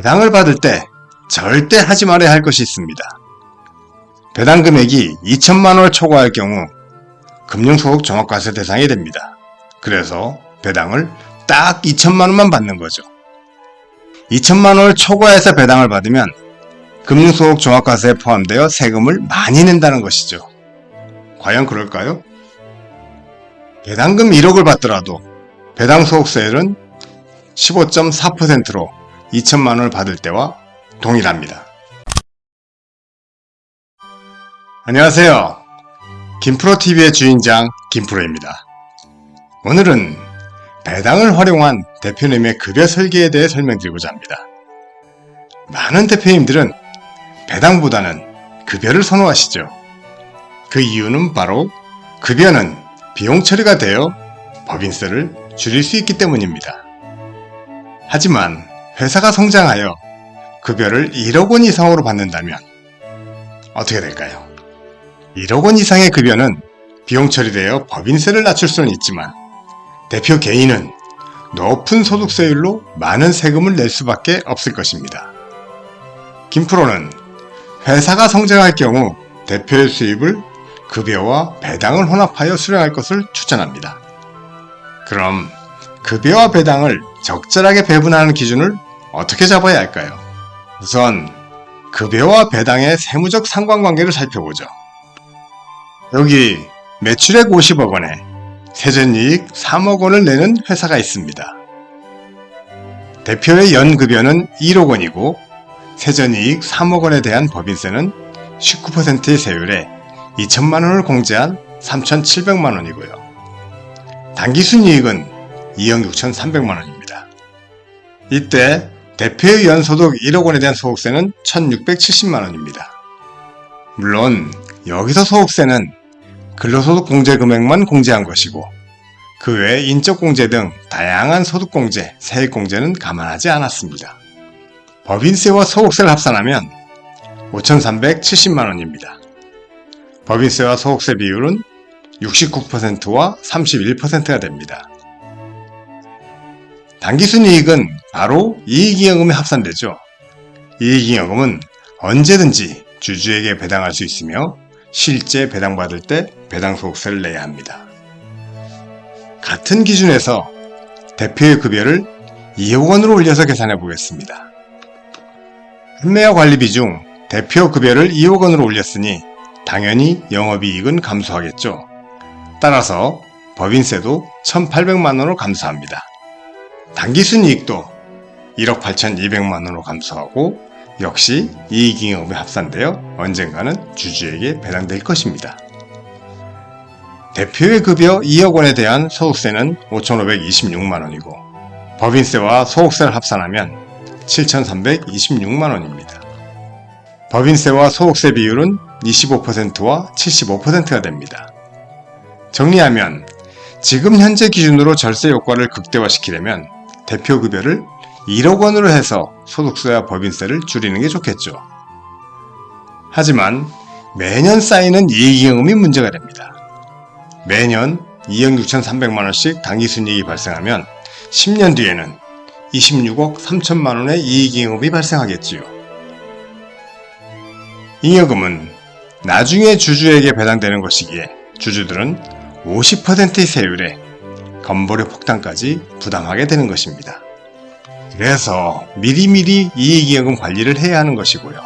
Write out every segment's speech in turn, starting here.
배당을 받을 때 절대 하지 말아야 할 것이 있습니다. 배당 금액이 2천만원을 초과할 경우 금융소득 종합과세 대상이 됩니다. 그래서 배당을 딱 2천만원만 받는 거죠. 2천만원을 초과해서 배당을 받으면 금융소득 종합과세에 포함되어 세금을 많이 낸다는 것이죠. 과연 그럴까요? 배당금 1억을 받더라도 배당소득세율은 15.4%로 2천만원을 받을 때와 동일합니다. 안녕하세요. 김프로TV의 주인장 김프로입니다. 오늘은 배당을 활용한 대표님의 급여 설계에 대해 설명드리고자 합니다. 많은 대표님들은 배당보다는 급여를 선호하시죠. 그 이유는 바로 급여는 비용 처리가 되어 법인세를 줄일 수 있기 때문입니다. 하지만 회사가 성장하여 급여를 1억 원 이상으로 받는다면 어떻게 될까요? 1억 원 이상의 급여는 비용 처리되어 법인세를 낮출 수는 있지만 대표 개인은 높은 소득세율로 많은 세금을 낼 수밖에 없을 것입니다. 김프로는 회사가 성장할 경우 대표의 수입을 급여와 배당을 혼합하여 수령할 것을 추천합니다. 그럼 급여와 배당을 적절하게 배분하는 기준을 어떻게 잡아야 할까요? 우선 급여와 배당의 세무적 상관관계를 살펴보죠. 여기 매출액 50억 원에 세전이익 3억 원을 내는 회사가 있습니다. 대표의 연급여는 1억 원이고 세전이익 3억 원에 대한 법인세는 19%의 세율에 2천만 원을 공제한 3,700만 원이고요. 당기순이익은 2억 6,300만 원입니다. 이때 대표의 연소득 1억 원에 대한 소득세는 1,670만 원입니다. 물론 여기서 소득세는 근로소득 공제 금액만 공제한 것이고 그 외 인적공제 등 다양한 소득공제, 세액공제는 감안하지 않았습니다. 법인세와 소득세를 합산하면 5,370만 원입니다. 법인세와 소득세 비율은 69%와 31%가 됩니다. 당기순이익은 바로 이익이익금에 합산되죠. 이익이익금은 언제든지 주주에게 배당할 수 있으며 실제 배당받을 때 배당소득세를 내야 합니다. 같은 기준에서 대표의 급여를 2억 원으로 올려서 계산해 보겠습니다. 판매와 관리비 중 대표 급여를 2억 원으로 올렸으니 당연히 영업이익은 감소하겠죠. 따라서 법인세도 1,800만 원으로 감소합니다. 당기순이익도 1억 8,200만 원으로 감소하고 역시 이익잉여금에 합산되어 언젠가는 주주에게 배당될 것입니다. 대표의 급여 2억 원에 대한 소득세는 5,526만 원이고 법인세와 소득세를 합산하면 7,326만 원입니다. 법인세와 소득세 비율은 25%와 75%가 됩니다. 정리하면 지금 현재 기준으로 절세 효과를 극대화시키려면 대표 급여를 1억 원으로 해서 소득세와 법인세를 줄이는 게 좋겠죠. 하지만 매년 쌓이는 이익잉여금이 문제가 됩니다. 매년 2억 6,300만 원씩 당기순이익이 발생하면 10년 뒤에는 26억 3천만 원의 이익잉여금이 발생하겠지요. 잉여금은 나중에 주주에게 배당되는 것이기에 주주들은 50%의 세율에 건보료 폭탄까지 부담하게 되는 것입니다. 그래서 미리미리 이익이익금 관리를 해야 하는 것이고요.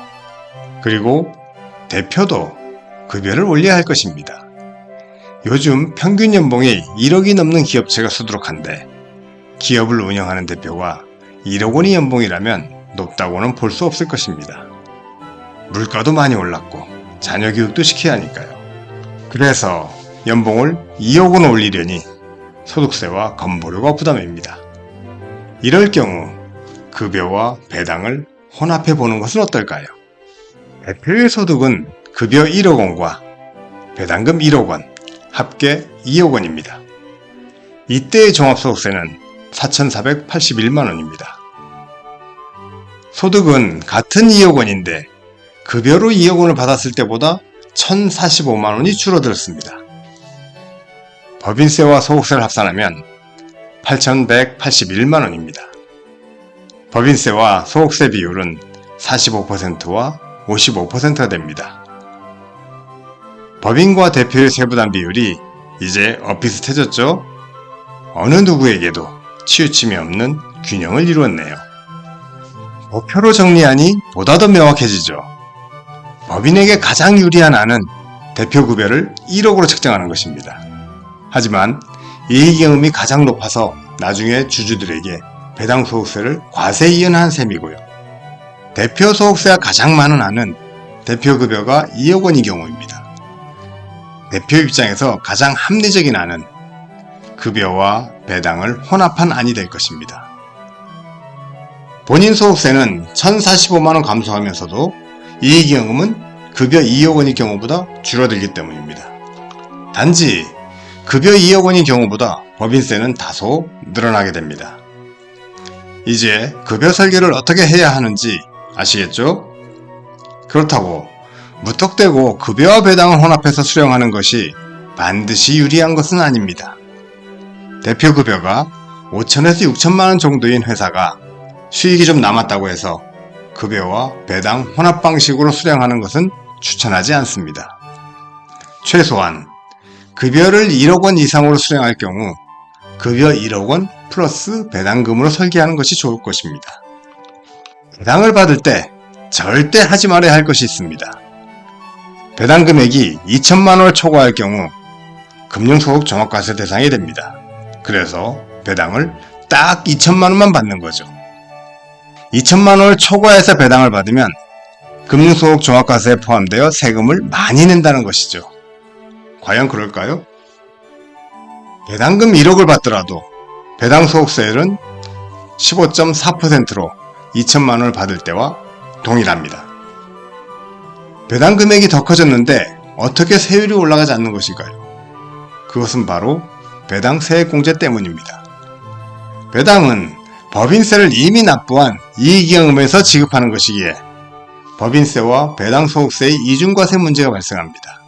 그리고 대표도 급여를 올려야 할 것입니다. 요즘 평균 연봉이 1억이 넘는 기업체가 수두룩한데 기업을 운영하는 대표가 1억 원이 연봉이라면 높다고는 볼 수 없을 것입니다. 물가도 많이 올랐고 자녀 교육도 시켜야 하니까요. 그래서 연봉을 2억 원 올리려니 소득세와 건보료가 부담입니다. 이럴 경우 급여와 배당을 혼합해 보는 것은 어떨까요? 대표의 소득은 급여 1억 원과 배당금 1억 원, 합계 2억 원입니다. 이때의 종합소득세는 4,481만 원입니다. 소득은 같은 2억 원인데 급여로 2억 원을 받았을 때보다 1,045만 원이 줄어들었습니다. 법인세와 소득세를 합산하면 8,181만 원입니다. 법인세와 소득세 비율은 45%와 55%가 됩니다. 법인과 대표의 세부담 비율이 이제 엇비슷해졌죠? 어느 누구에게도 치우침이 없는 균형을 이루었네요. 목표로 정리하니 보다 더 명확해지죠. 법인에게 가장 유리한 안은 대표급여를 1억으로 책정하는 것입니다. 하지만 이익경험이 가장 높아서 나중에 주주들에게 배당 소득세를 과세 이연한 셈이고요. 대표 소득세가 가장 많은 안은 대표급여가 2억 원인 경우입니다. 대표 입장에서 가장 합리적인 안은 급여와 배당을 혼합한 안이 될 것입니다. 본인 소득세는 1,045만원 감소하면서도 이익이익금은 급여 2억 원인 경우보다 줄어들기 때문입니다. 단지 급여 2억 원인 경우보다 법인세는 다소 늘어나게 됩니다. 이제 급여 설계를 어떻게 해야 하는지 아시겠죠? 그렇다고 무턱대고 급여와 배당을 혼합해서 수령하는 것이 반드시 유리한 것은 아닙니다. 대표급여가 5천에서 6천만원 정도인 회사가 수익이 좀 남았다고 해서 급여와 배당 혼합 방식으로 수령하는 것은 추천하지 않습니다. 최소한 급여를 1억 원 이상으로 수령할 경우 급여 1억 원 플러스 배당금으로 설계하는 것이 좋을 것입니다. 배당을 받을 때 절대 하지 말아야 할 것이 있습니다. 배당 금액이 2천만 원을 초과할 경우 금융소득 종합과세 대상이 됩니다. 그래서 배당을 딱 2천만 원만 받는 거죠. 2천만 원을 초과해서 배당을 받으면 금융소득 종합과세에 포함되어 세금을 많이 낸다는 것이죠. 과연 그럴까요? 배당금 1억을 받더라도 배당 소득세율은 15.4%로 2천만 원을 받을 때와 동일합니다. 배당 금액이 더 커졌는데 어떻게 세율이 올라가지 않는 것일까요? 그것은 바로 배당 세액공제 때문입니다. 배당은 법인세를 이미 납부한 이익이익금에서 지급하는 것이기에 법인세와 배당 소득세의 이중과세 문제가 발생합니다.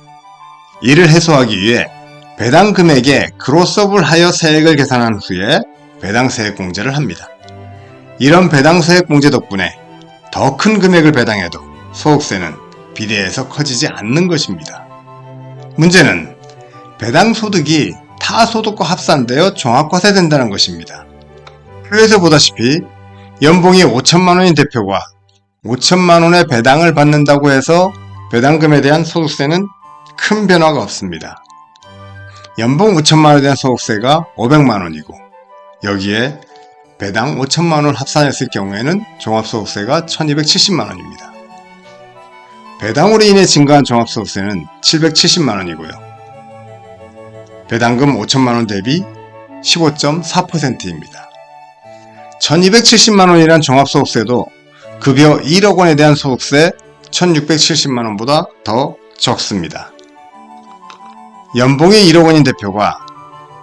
이를 해소하기 위해 배당 금액에 그로스업을 하여 세액을 계산한 후에 배당 세액공제를 합니다. 이런 배당 세액공제 덕분에 더 큰 금액을 배당해도 소득세는 비례해서 커지지 않는 것입니다. 문제는 배당 소득이 타 소득과 합산되어 종합과세된다는 것입니다. 표에서 보다시피 연봉이 5천만 원인 대표가 5천만 원의 배당을 받는다고 해서 배당금에 대한 소득세는 큰 변화가 없습니다. 연봉 5천만 원에 대한 소득세가 500만 원이고 여기에 배당 5천만 원을 합산했을 경우에는 종합소득세가 1270만 원입니다. 배당으로 인해 증가한 종합소득세는 770만 원이고요. 배당금 5천만 원 대비 15.4%입니다. 1270만 원이란 종합소득세도 급여 1억 원에 대한 소득세 1670만 원보다 더 적습니다. 연봉이 1억 원인 대표가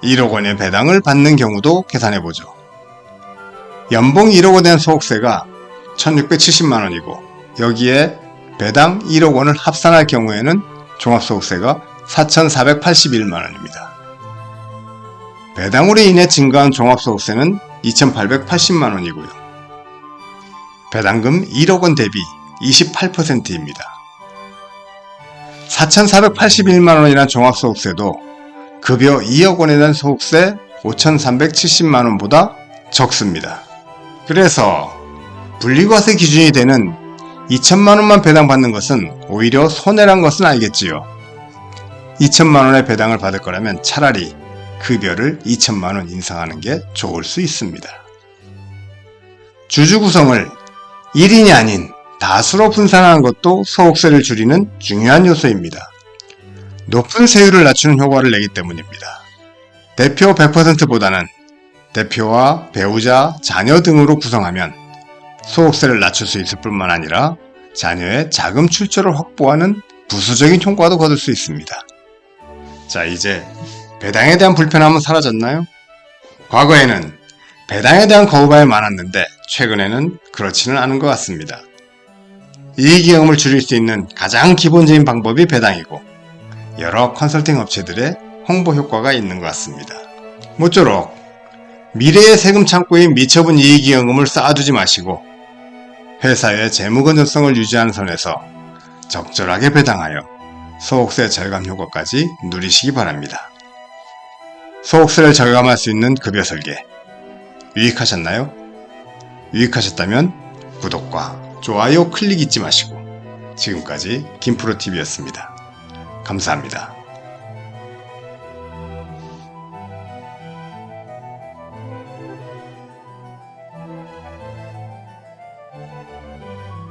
1억 원의 배당을 받는 경우도 계산해보죠. 연봉 1억 원에 대한 소득세가 1670만 원이고 여기에 배당 1억 원을 합산할 경우에는 종합소득세가 4481만 원입니다. 배당으로 인해 증가한 종합소득세는 2880만 원이고요. 배당금 1억 원 대비 28%입니다. 4481만 원이란 종합소득세도 급여 2억 원에 대한 소득세 5370만 원보다 적습니다. 그래서 분리과세 기준이 되는 2천만 원만 배당받는 것은 오히려 손해란 것은 알겠지요. 2천만 원의 배당을 받을 거라면 차라리 급여를 2천만 원 인상하는 게 좋을 수 있습니다. 주주 구성을 1인이 아닌 다수로 분산하는 것도 소득세를 줄이는 중요한 요소입니다. 높은 세율을 낮추는 효과를 내기 때문입니다. 대표 100%보다는 대표와 배우자, 자녀 등으로 구성하면 소득세를 낮출 수 있을 뿐만 아니라 자녀의 자금 출처를 확보하는 부수적인 효과도 거둘 수 있습니다. 자, 이제 배당에 대한 불편함은 사라졌나요? 과거에는 배당에 대한 거부감이 많았는데 최근에는 그렇지는 않은 것 같습니다. 이익이익금을 줄일 수 있는 가장 기본적인 방법이 배당이고 여러 컨설팅 업체들의 홍보 효과가 있는 것 같습니다. 모쪼록 미래의 세금 창고인 미처분 이익이익금을 쌓아두지 마시고 회사의 재무 건전성을 유지하는 선에서 적절하게 배당하여 소득세 절감 효과까지 누리시기 바랍니다. 소득세를 절감할 수 있는 급여 설계 유익하셨나요? 유익하셨다면 구독과 좋아요 클릭 잊지 마시고 지금까지 김프로TV였습니다. 감사합니다.